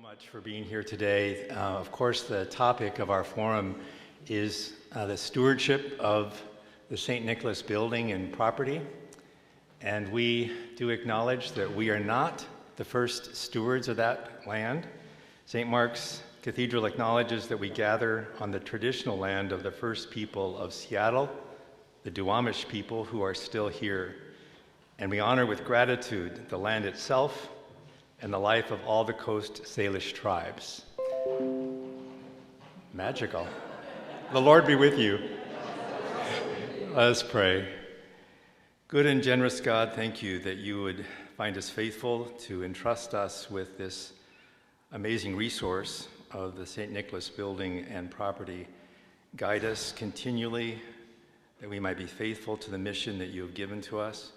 Much for being here today. Of course, the topic of our forum is the stewardship of the St. Nicholas building and property. And we do acknowledge that we are not the first stewards of that land. St. Mark's Cathedral acknowledges that we gather on the traditional land of the first people of Seattle, the Duwamish people who are still here. And we honor with gratitude the land itself and the life of all the Coast Salish tribes. Magical. The Lord be with you. Let us pray. Good and generous God, thank you that you would find us faithful to entrust us with this amazing resource of the St. Nicholas building and property. Guide us continually that we might be faithful to the mission that you have given to us.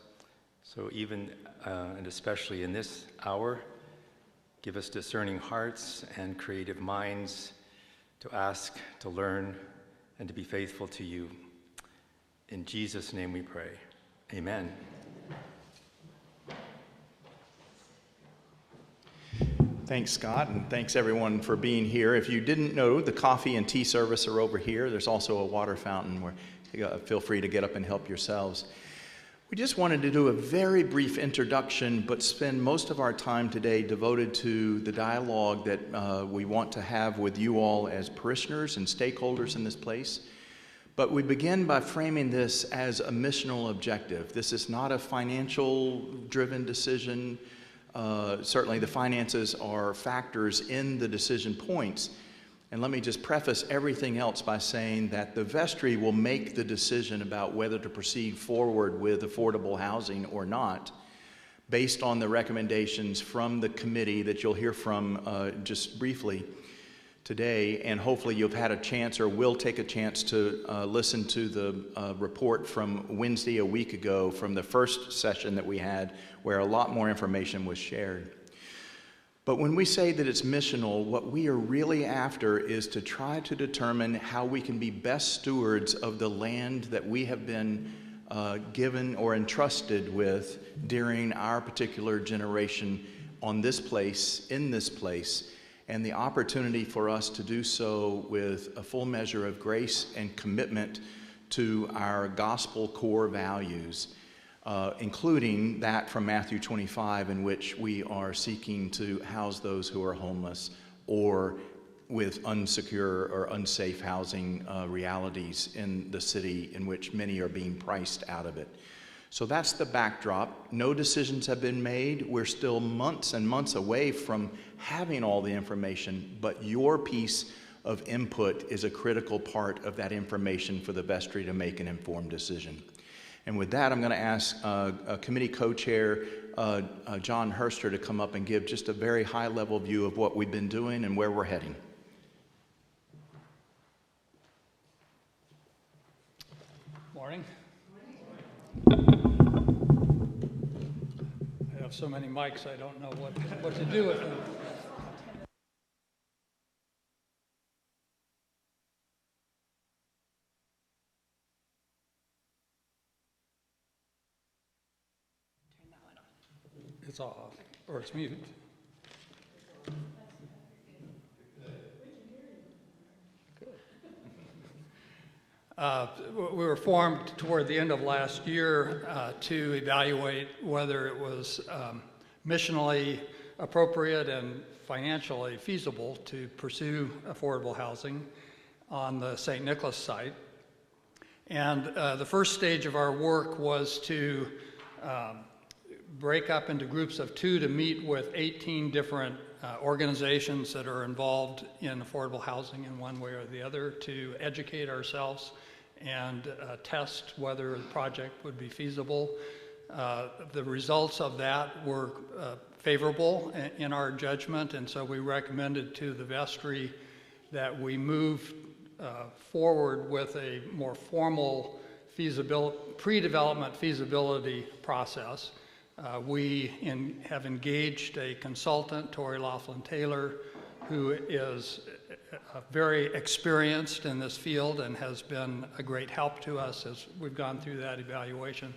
So even and especially in this hour, give us discerning hearts and creative minds to ask, to learn, and to be faithful to you. In Jesus' name we pray. Amen. Thanks, Scott, and thanks everyone for being here. If you didn't know, the coffee and tea service are over here. There's also a water fountain where feel free to get up and help yourselves. We just wanted to do a very brief introduction, but spend most of our time today devoted to the dialogue that we want to have with you all as parishioners and stakeholders in this place. But we begin by framing this as a missional objective. This is not a financial-driven decision. Certainly the finances are factors in the decision points. And let me just preface everything else by saying that the vestry will make the decision about whether to proceed forward with affordable housing or not based on the recommendations from the committee that you'll hear from just briefly today. And hopefully you've had a chance or will take a chance to listen to the report from Wednesday a week ago from the first session that we had where a lot more information was shared. But when we say that it's missional, what we are really after is to try to determine how we can be best stewards of the land that we have been given or entrusted with during our particular generation on this place, in this place, and the opportunity for us to do so with a full measure of grace and commitment to our gospel core values. Including that from Matthew 25, in which we are seeking to house those who are homeless or with unsecure or unsafe housing realities in the city in which many are being priced out of it. So that's the backdrop. No decisions have been made. We're still months and months away from having all the information, but your piece of input is a critical part of that information for the vestry to make an informed decision. And with that, I'm going to ask committee co-chair John Herster to come up and give just a very high-level view of what we've been doing and where we're heading. Morning. I have so many mics, I don't know what to do with them. It's off, or it's muted. Good. We were formed toward the end of last year to evaluate whether it was missionally appropriate and financially feasible to pursue affordable housing on the St. Nicholas site. And the first stage of our work was to break up into groups of 2 to meet with 18 different organizations that are involved in affordable housing in one way or the other to educate ourselves and test whether the project would be feasible. The results of that were favorable in our judgment, and so we recommended to the vestry that we move forward with a more formal pre-development feasibility process. We have engaged a consultant, Tori Laughlin-Taylor, who is very experienced in this field and has been a great help to us as we've gone through that evaluation.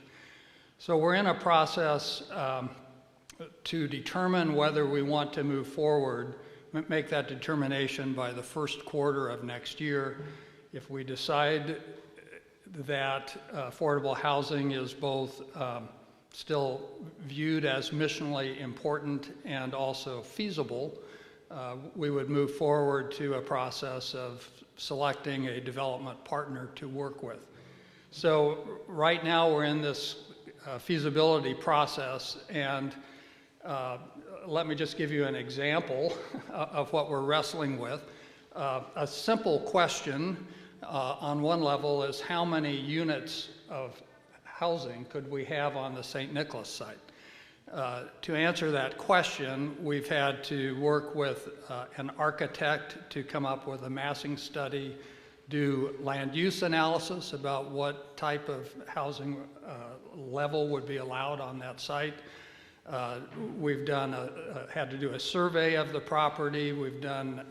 So we're in a process to determine whether we want to move forward make that determination by the first quarter of next year. If we decide that affordable housing is both still viewed as missionally important and also feasible, we would move forward to a process of selecting a development partner to work with. So right now we're in this feasibility process, and let me just give you an example of what we're wrestling with. A simple question on one level is how many units of housing could we have on the St. Nicholas site? To answer that question, we've had to work with an architect to come up with a massing study, do land use analysis about what type of housing level would be allowed on that site. We've done had to do a survey of the property. We've done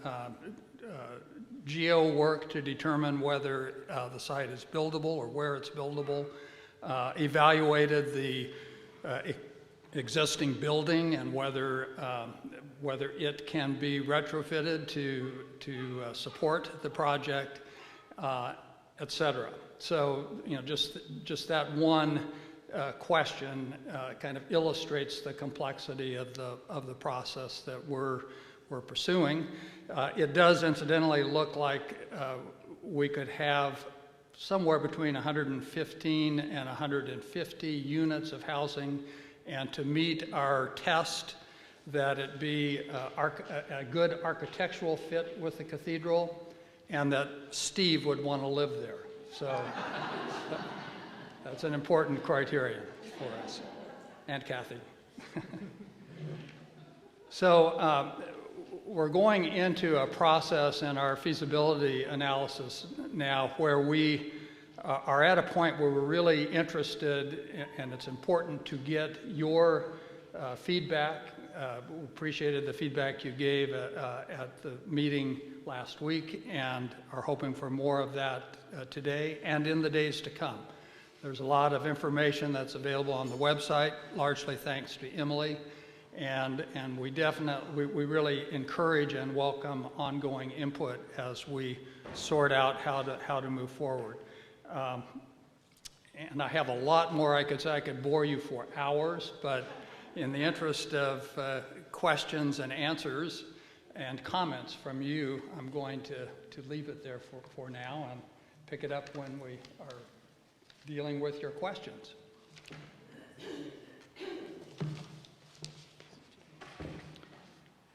geo work to determine whether the site is buildable or where it's buildable. Evaluated the existing building and whether it can be retrofitted to support the project, etc. So, just that one question kind of illustrates the complexity of the process that we're pursuing. It does incidentally look like we could have somewhere between 115 and 150 units of housing, and to meet our test that it be a good architectural fit with the cathedral, and that Steve would want to live there. So that's an important criterion for us, and Kathy. So we're going into a process in our feasibility analysis now where we are at a point where we're really interested, and it's important to get your feedback. We appreciated the feedback you gave at the meeting last week, and are hoping for more of that today and in the days to come. There's a lot of information that's available on the website, largely thanks to Emily, and we really encourage and welcome ongoing input as we sort out how to move forward. And I have a lot more I could say. I could bore you for hours, but in the interest of questions and answers and comments from you, I'm going to leave it there for now and pick it up when we are dealing with your questions.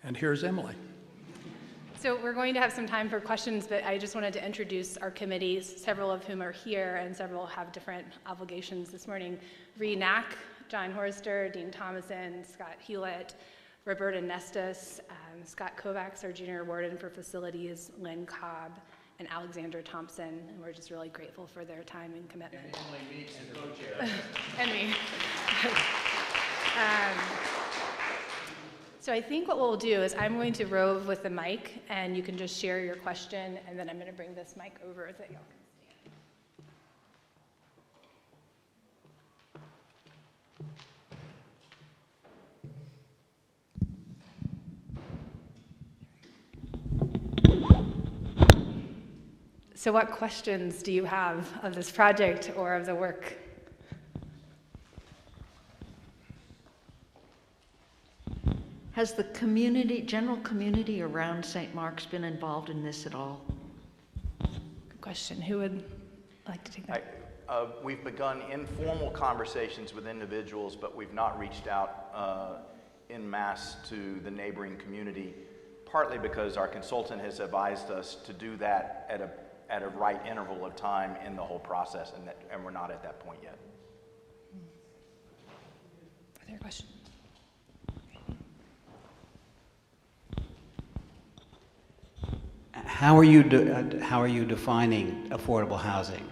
And here's Emily. So we're going to have some time for questions, but I just wanted to introduce our committees, several of whom are here and several have different obligations this morning. Ree Knack, John Horster, Dean Thomason, Scott Hewlett, Roberta Nestus, Scott Kovacs, our junior warden for facilities, Lynn Cobb, and Alexander Thompson. And we're just really grateful for their time and commitment. And Emily Meeks, the co-chair. And me. So I think what we'll do is I'm going to rove with the mic, and you can just share your question, and then I'm going to bring this mic over that y'all can stand. So what questions do you have of this project or of the work? Has the general community around St. Mark's been involved in this at all? Good question. Who would like to take that? We've begun informal conversations with individuals, but we've not reached out en masse to the neighboring community, partly because our consultant has advised us to do that at a right interval of time in the whole process, and we're not at that point yet. Are there questions? How are you defining affordable housing?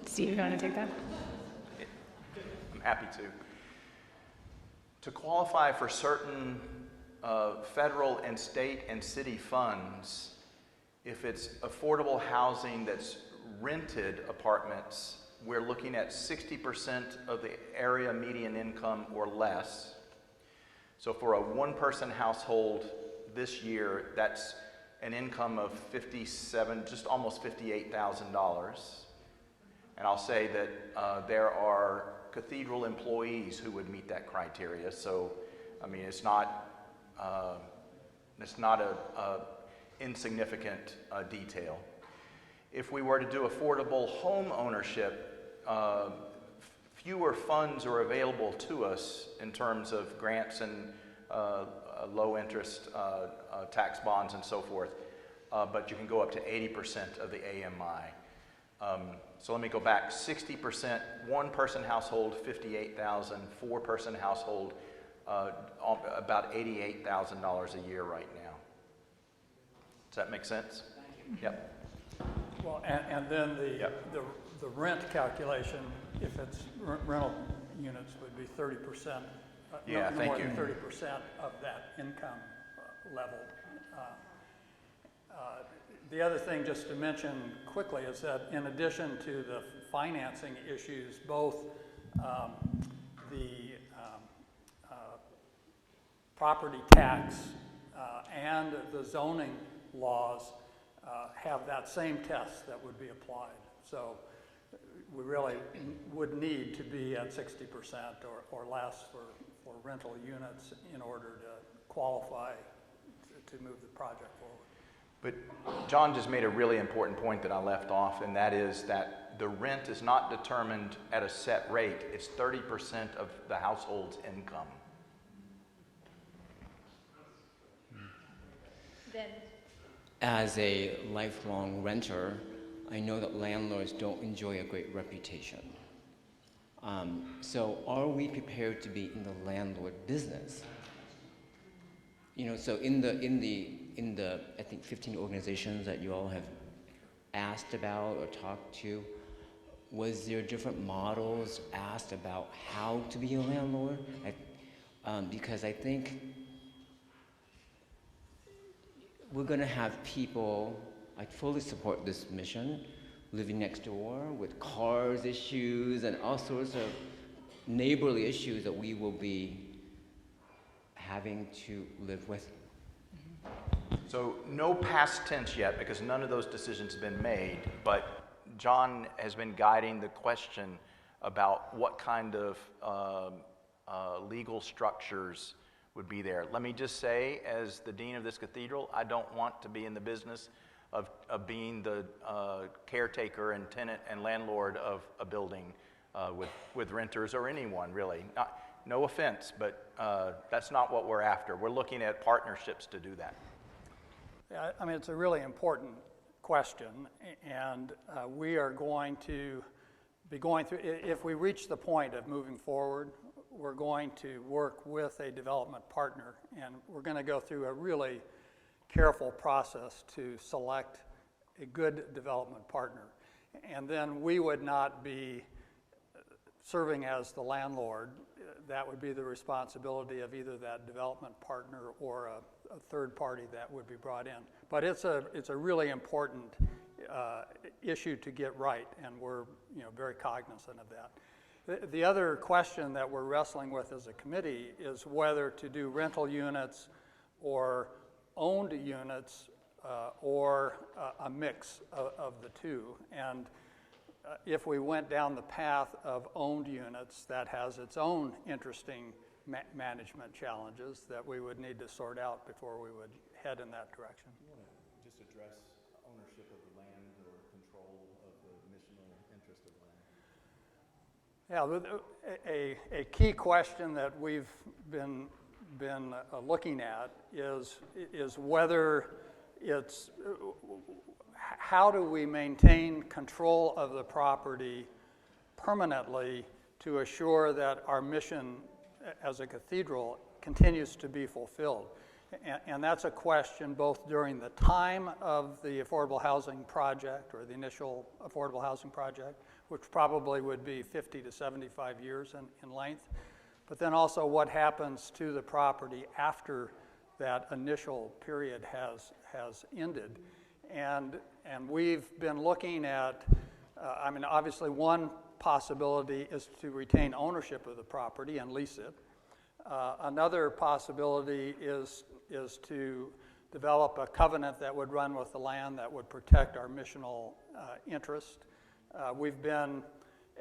Steve, you want to take that? I'm happy to. To qualify for certain federal and state and city funds, if it's affordable housing that's rented apartments, we're looking at 60% of the area median income or less. So for a one-person household this year, that's an income of just almost $58,000. And I'll say that there are cathedral employees who would meet that criteria. So, I mean, it's not a insignificant detail. If we were to do affordable home ownership, fewer funds are available to us in terms of grants and low interest tax bonds and so forth, but you can go up to 80% of the AMI. So let me go back. 60%, one-person household, 58,000, four-person household, about $88,000 a year right now. Does that make sense? Yep. Well, and then the rent calculation, if it's rental units, would be 30%. Yeah, no thank more you. than 30% of that income level. The other thing just to mention quickly is that in addition to the financing issues, both the property tax and the zoning laws have that same test that would be applied. So we really would need to be at 60% or less for rental units in order to qualify to move the project forward. But John just made a really important point that I left off, and that is that the rent is not determined at a set rate. It's 30% of the household's income. Then, as a lifelong renter, I know that landlords don't enjoy a great reputation. So are we prepared to be in the landlord business? You know, so in the I think 15 organizations that you all have asked about or talked to, was there different models asked about how to be a landlord? Because I think we're going to have people, I fully support this mission, living next door with cars issues and all sorts of neighborly issues that we will be having to live with. So no past tense yet, because none of those decisions have been made, but John has been guiding the question about what kind of legal structures would be there. Let me just say, as the dean of this cathedral, I don't want to be in the business of being the caretaker and tenant and landlord of a building with renters or anyone, really. No offense, but that's not what we're after. We're looking at partnerships to do that. Yeah, I mean, it's a really important question, and we are going to be going through, if we reach the point of moving forward, we're going to work with a development partner, and we're going to go through a really careful process to select a good development partner. And then we would not be serving as the landlord. That would be the responsibility of either that development partner or a third party that would be brought in. But it's a really important issue to get right, and we're very cognizant of that. The other question that we're wrestling with as a committee is whether to do rental units or owned units or a mix of the two. And if we went down the path of owned units, that has its own interesting management challenges that we would need to sort out before we would head in that direction. You want to just address ownership of the land or control of the missional interest of land? Yeah, a key question that we've been looking at is whether it's how do we maintain control of the property permanently to assure that our mission as a cathedral continues to be fulfilled. And that's a question both during the time of the affordable housing project or the initial affordable housing project, which probably would be 50 to 75 years in length, but then also what happens to the property after that initial period has ended. And we've been looking at, obviously one possibility is to retain ownership of the property and lease it. Another possibility is to develop a covenant that would run with the land that would protect our missional interest. We've been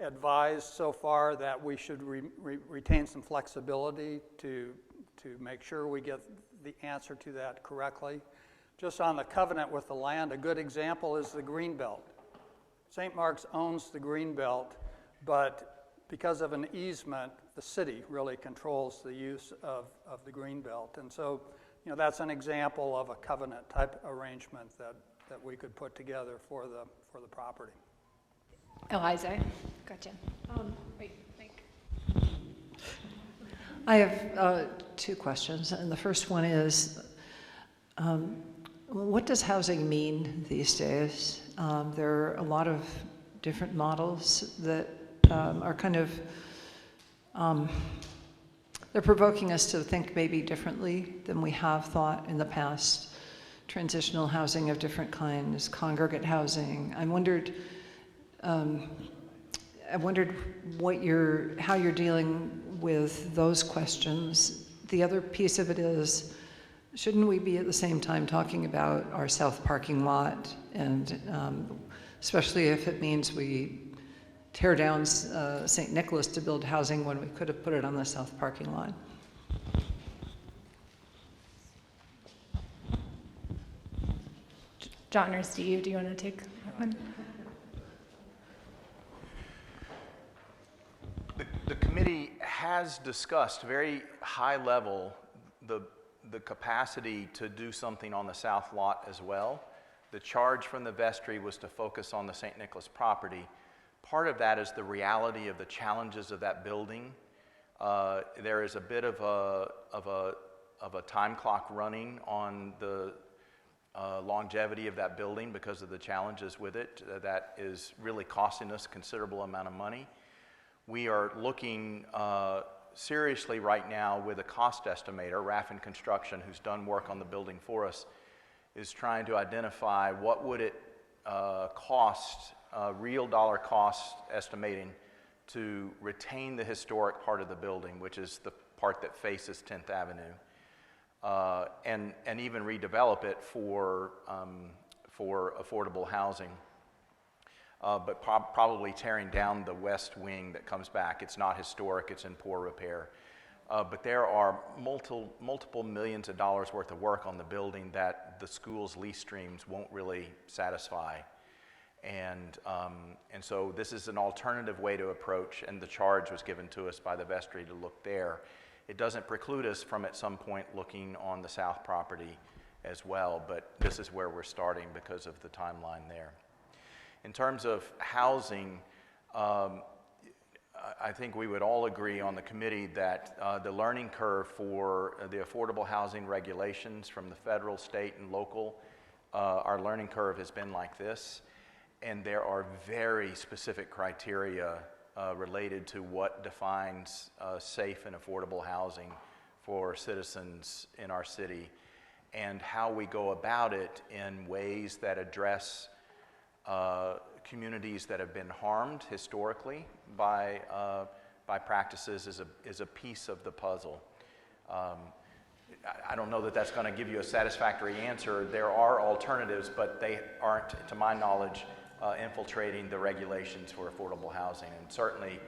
advised so far that we should retain some flexibility to make sure we get the answer to that correctly. Just on the covenant with the land, a good example is the Greenbelt. St. Mark's owns the Greenbelt, but because of an easement, the city really controls the use of the Greenbelt. And so, that's an example of a covenant type arrangement that we could put together for the property. Eliza, gotcha. Wait, Mike. I have two questions, and the first one is, what does housing mean these days? There are a lot of different models that are kind of, they're provoking us to think maybe differently than we have thought in the past. Transitional housing of different kinds, congregate housing. I wondered how you're dealing with those questions. The other piece of it is, shouldn't we be at the same time talking about our south parking lot, and especially if it means we tear down St. Nicholas to build housing when we could have put it on the south parking lot? John or Steve, do you want to take that one? The committee has discussed very high level the capacity to do something on the south lot as well. The charge from the vestry was to focus on the St. Nicholas property. Part of that is the reality of the challenges of that building. There is a bit of a time clock running on the longevity of that building because of the challenges with it. That is really costing us a considerable amount of money. We are looking seriously right now with a cost estimator, Raffin Construction, who's done work on the building for us, is trying to identify what would it cost, real dollar cost estimating, to retain the historic part of the building, which is the part that faces 10th Avenue, and even redevelop it for affordable housing. But probably tearing down the west wing that comes back. It's not historic, it's in poor repair. But there are multiple millions of dollars worth of work on the building that the school's lease streams won't really satisfy. And so this is an alternative way to approach, and the charge was given to us by the vestry to look there. It doesn't preclude us from at some point looking on the south property as well, but this is where we're starting because of the timeline there. In terms of housing, I think we would all agree on the committee that the learning curve for the affordable housing regulations from the federal, state, and local, our learning curve has been like this, and there are very specific criteria related to what defines safe and affordable housing for citizens in our city, and how we go about it in ways that address communities that have been harmed historically by practices is a piece of the puzzle. I don't know that that's going to give you a satisfactory answer. There are alternatives, but they aren't, to my knowledge, infiltrating the regulations for affordable housing. And certainly,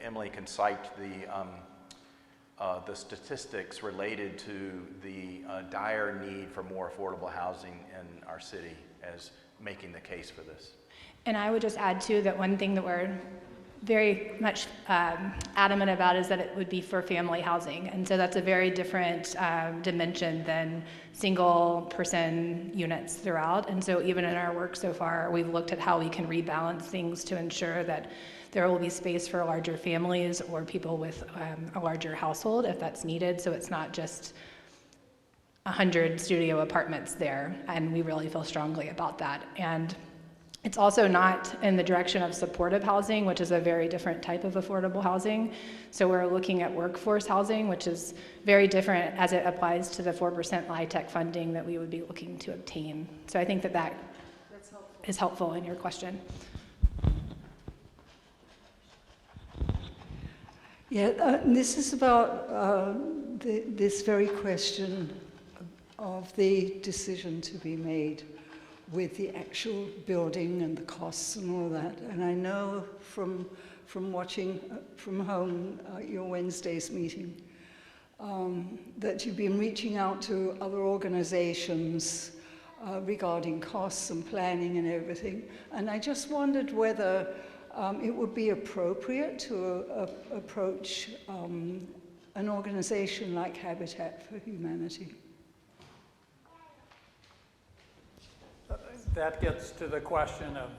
Emily can cite the statistics related to the dire need for more affordable housing in our city as making the case for this. And I would just add too that one thing that we're very much adamant about is that it would be for family housing. And so that's a very different dimension than single person units throughout. And so even in our work so far, we've looked at how we can rebalance things to ensure that there will be space for larger families or people with a larger household if that's needed. So it's not just 100 studio apartments there, and we really feel strongly about that. And it's also not in the direction of supportive housing, which is a very different type of affordable housing. So we're looking at workforce housing, which is very different as it applies to the 4% LIHTC funding that we would be looking to obtain. So I think that is helpful in your question. Yeah, this is about this very question of the decision to be made with the actual building and the costs and all that. And I know from watching from home your Wednesday's meeting that you've been reaching out to other organizations regarding costs and planning and everything. And I just wondered whether it would be appropriate to approach an organization like Habitat for Humanity. That gets to the question of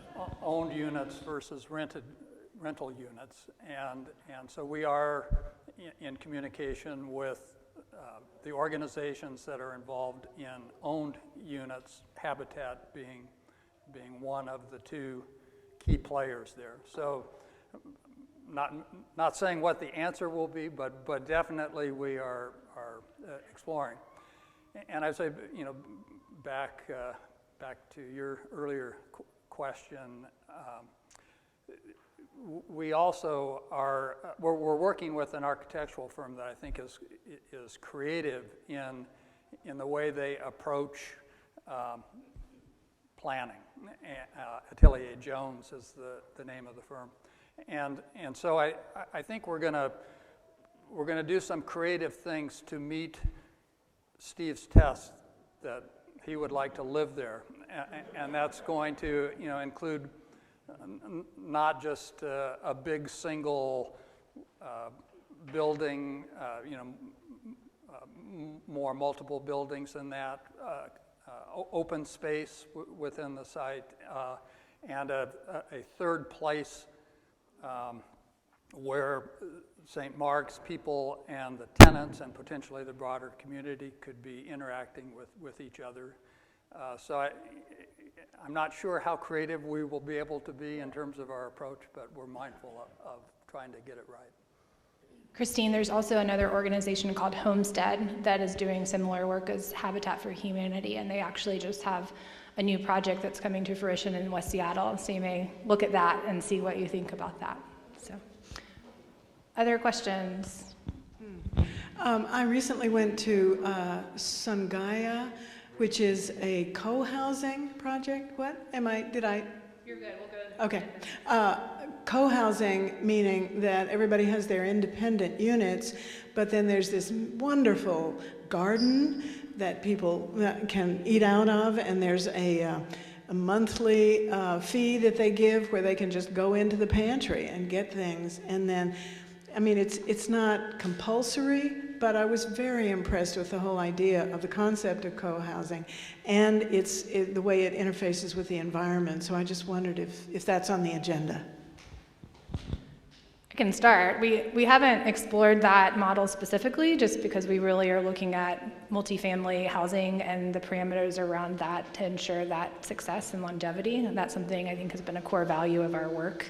owned units versus rental units. And so we are in communication with the organizations that are involved in owned units, Habitat being one of the two key players there. So not saying what the answer will be, but definitely we are exploring. And I'd say, back to your earlier question, we also are we're working with an architectural firm that I think is creative in the way they approach planning. Atelier Jones is the name of the firm, and so I think we're gonna do some creative things to meet Steve's test that he would like to live there, and that's going to include not just a big single building, more multiple buildings than that, open space within the site, and a third place where St. Mark's people and the tenants and potentially the broader community could be interacting with each other. So I'm not sure how creative we will be able to be in terms of our approach, but we're mindful of trying to get it right. Christine, there's also another organization called Homestead that is doing similar work as Habitat for Humanity, and they actually just have a new project that's coming to fruition in West Seattle, so you may look at that and see what you think about that. So, other questions? I recently went to Sungaya, which is a co-housing project. What? You're good, we'll go. Okay. Co-housing, meaning that everybody has their independent units, but then there's this wonderful garden that people can eat out of, and there's a monthly fee that they give where they can just go into the pantry and get things. And then, it's not compulsory, but I was very impressed with the whole idea of the concept of co-housing and the way it interfaces with the environment. So I just wondered if that's on the agenda. I can start. We haven't explored that model specifically just because we really are looking at multifamily housing and the parameters around that to ensure that success and longevity. And that's something I think has been a core value of our work.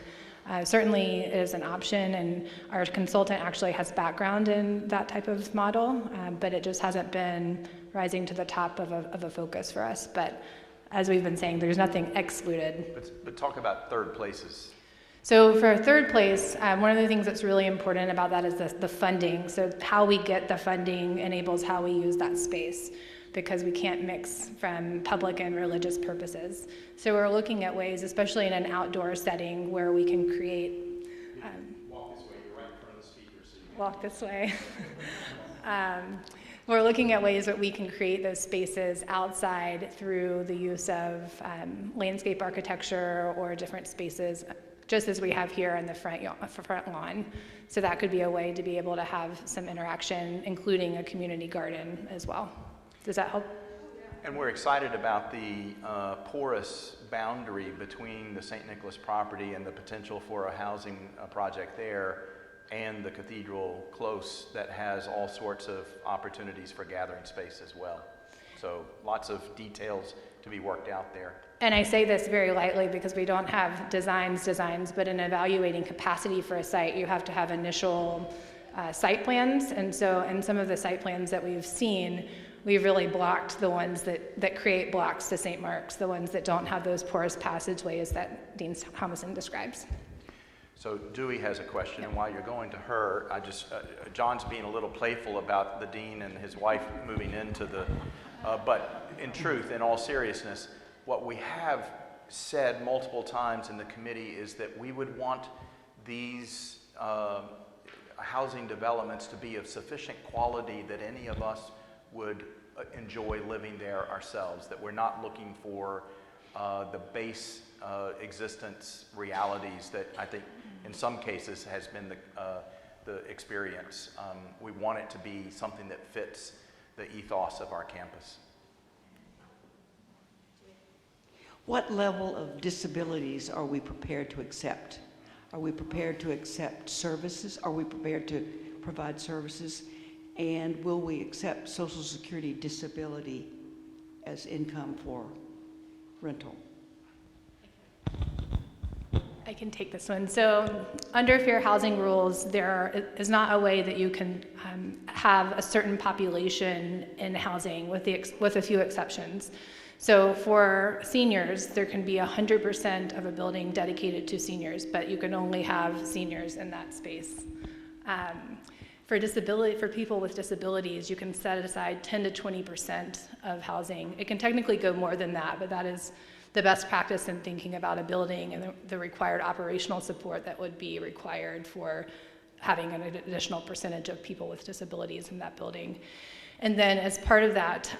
Certainly it is an option, and our consultant actually has background in that type of model, but it just hasn't been rising to the top of a focus for us. But as we've been saying, there's nothing excluded. But talk about third places. So for third place, one of the things that's really important about that is the funding. So how we get the funding enables how we use that space, because we can't mix from public and religious purposes. So we're looking at ways, especially in an outdoor setting, where we can create... walk this way, you're right in front of the speaker. So walk this way. We're looking at ways that we can create those spaces outside through the use of landscape architecture or different spaces, just as we have here in the front lawn. So that could be a way to be able to have some interaction, including a community garden as well. Does that help? And we're excited about the porous boundary between the St. Nicholas property and the potential for a housing project there, and the cathedral close that has all sorts of opportunities for gathering space as well. So lots of details to be worked out there. And I say this very lightly because we don't have designs, but in evaluating capacity for a site, you have to have initial site plans. And so in some of the site plans that we've seen, we've really blocked the ones that create blocks to St. Mark's, the ones that don't have those porous passageways that Dean Thomason describes. So Dewey has a question, and while you're going to her, John's being a little playful about the dean and his wife moving into the, but in truth, in all seriousness, what we have said multiple times in the committee is that we would want these housing developments to be of sufficient quality that any of us would enjoy living there ourselves, that we're not looking for the base existence realities that I think in some cases has been the experience. We want it to be something that fits the ethos of our campus. What level of disabilities are we prepared to accept? Are we prepared to accept services? Are we prepared to provide services? And will we accept Social Security disability as income for rental? I can take this one. So under fair housing rules, there is not a way that you can have a certain population in housing with a few exceptions. So for seniors, there can be 100% of a building dedicated to seniors, but you can only have seniors in that space. For people with disabilities, you can set aside 10 to 20% of housing. It can technically go more than that, but that is the best practice in thinking about a building and the required operational support that would be required for having an additional percentage of people with disabilities in that building. And then as part of that,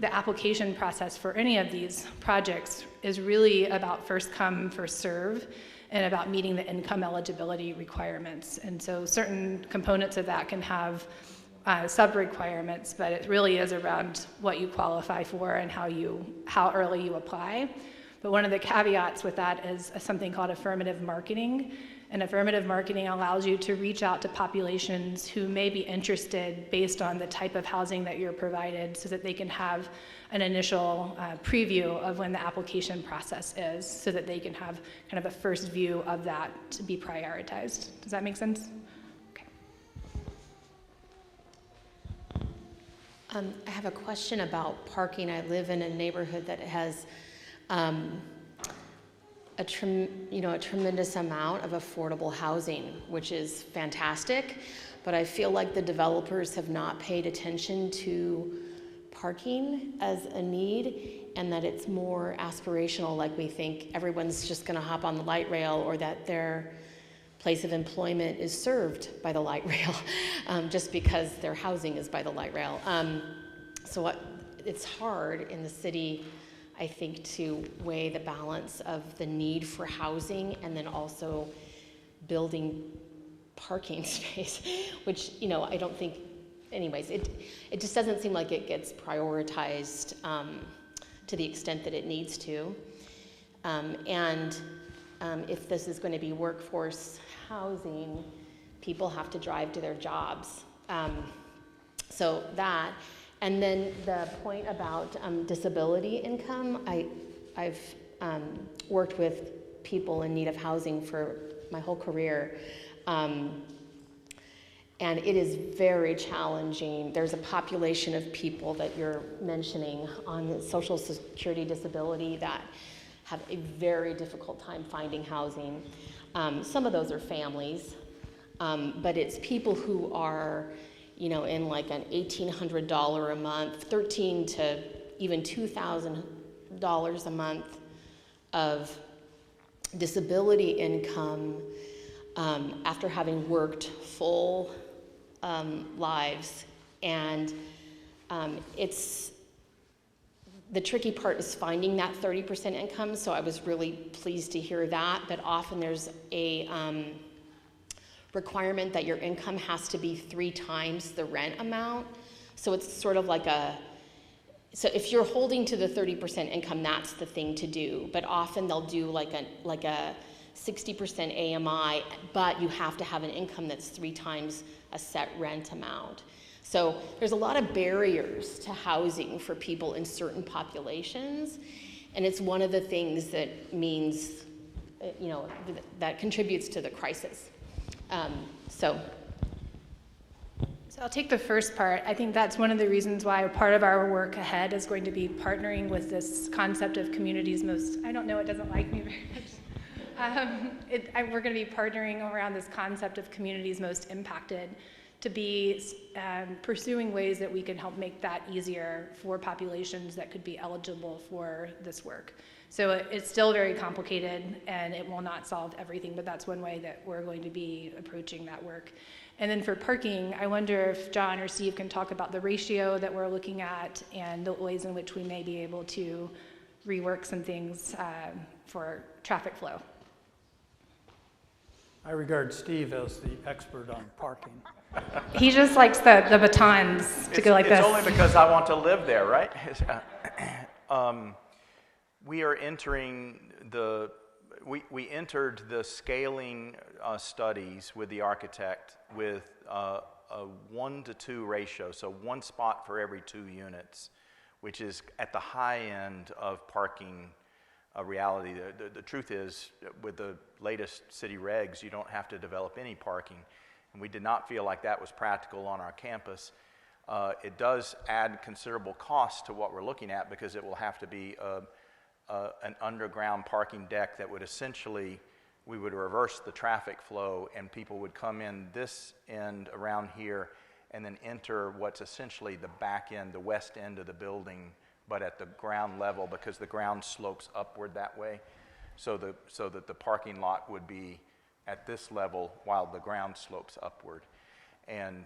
the application process for any of these projects is really about first come, first serve, and about meeting the income eligibility requirements. And so certain components of that can have sub-requirements, but it really is around what you qualify for and how early you apply. But one of the caveats with that is something called affirmative marketing. And affirmative marketing allows you to reach out to populations who may be interested based on the type of housing that you're provided so that they can have an initial preview of when the application process is so that they can have kind of a first view of that to be prioritized. Does that make sense? I have a question about parking. I live in a neighborhood that has a tremendous amount of affordable housing, which is fantastic, but I feel like the developers have not paid attention to parking as a need, and that it's more aspirational, like we think everyone's just gonna hop on the light rail, or that their place of employment is served by the light rail, just because their housing is by the light rail. It's hard in the city, I think, to weigh the balance of the need for housing and then also building parking space, which, I don't think, anyways, it just doesn't seem like it gets prioritized to the extent that it needs to. If this is going to be workforce housing, people have to drive to their jobs. So that, and then the point about disability income, I've worked with people in need of housing for my whole career. And it is very challenging. There's a population of people that you're mentioning on Social Security disability that have a very difficult time finding housing. Some of those are families, but it's people who are, in like an $1,800 a month, $1,300 to even $2,000 a month of disability income after having worked full lives. And the tricky part is finding that 30% income, so I was really pleased to hear that, but often there's a requirement that your income has to be 3 times the rent amount. So it's sort of like so if you're holding to the 30% income, that's the thing to do, but often they'll do like a 60% AMI, but you have to have an income that's 3 times a set rent amount. So there's a lot of barriers to housing for people in certain populations, and it's one of the things that means, that contributes to the crisis. So I'll take the first part. I think that's one of the reasons why part of our work ahead is going to be partnering with this concept of communities most, I don't know, it doesn't like me very much. We're going to be partnering around this concept of communities most impacted to be pursuing ways that we can help make that easier for populations that could be eligible for this work. So it's still very complicated and it will not solve everything, but that's one way that we're going to be approaching that work. And then for parking, I wonder if John or Steve can talk about the ratio that we're looking at and the ways in which we may be able to rework some things for traffic flow. I regard Steve as the expert on parking. He just likes the batons to go like this. It's only because I want to live there, right? We are entering we entered the scaling studies with the architect with a 1-to-2 ratio, so 1 spot for every 2 units, which is at the high end of parking reality. The truth is, with the latest city regs, you don't have to develop any parking, and we did not feel like that was practical on our campus. It does add considerable cost to what we're looking at because it will have to be an underground parking deck that would essentially, we would reverse the traffic flow and people would come in this end around here and then enter what's essentially the back end, the west end of the building, but at the ground level because the ground slopes upward that way. So that the parking lot would be at this level while the ground slopes upward. And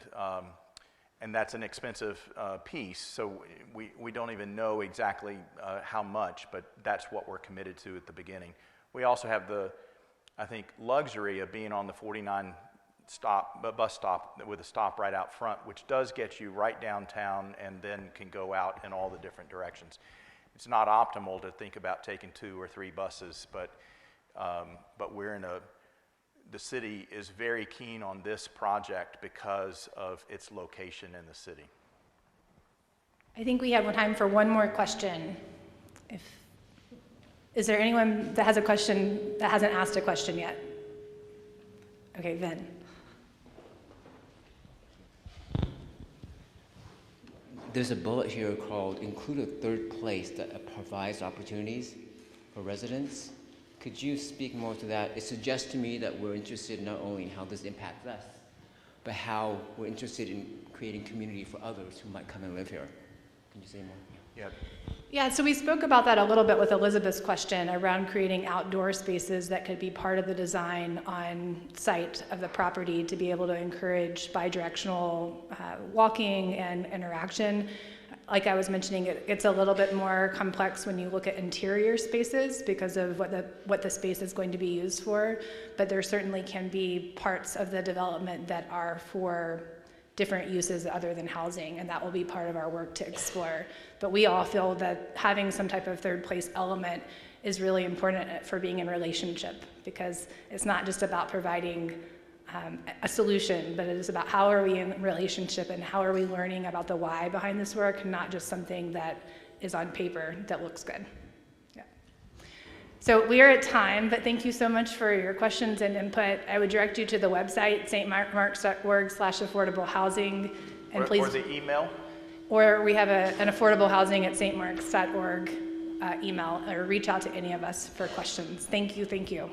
that's an expensive piece, so we don't even know exactly how much, but that's what we're committed to at the beginning. We also have the, I think, luxury of being on the 49 bus stop with a stop right out front, which does get you right downtown and then can go out in all the different directions. It's not optimal to think about taking 2 or 3 buses, but we're in the city is very keen on this project because of its location in the city. I think we have time for one more question. Is there anyone that has a question that hasn't asked a question yet? Okay, Vin. There's a bullet here called include a third place that provides opportunities for residents. Could you speak more to that? It suggests to me that we're interested not only in how this impacts us, but how we're interested in creating community for others who might come and live here. Can you say more? Yeah. Yeah, so we spoke about that a little bit with Elizabeth's question around creating outdoor spaces that could be part of the design on site of the property to be able to encourage bi-directional walking and interaction. Like I was mentioning, it's a little bit more complex when you look at interior spaces because of what the space is going to be used for, but there certainly can be parts of the development that are for different uses other than housing, and that will be part of our work to explore. But we all feel that having some type of third place element is really important for being in relationship, because it's not just about providing a solution, but it is about how are we in relationship and how are we learning about the why behind this work, not just something that is on paper that looks good. Yeah. So we are at time, but thank you so much for your questions and input. I would direct you to the website, stmarks.org/affordable housing. And please, or the email? Or we have an affordable housing at stmarks.org email, or reach out to any of us for questions. Thank you, thank you.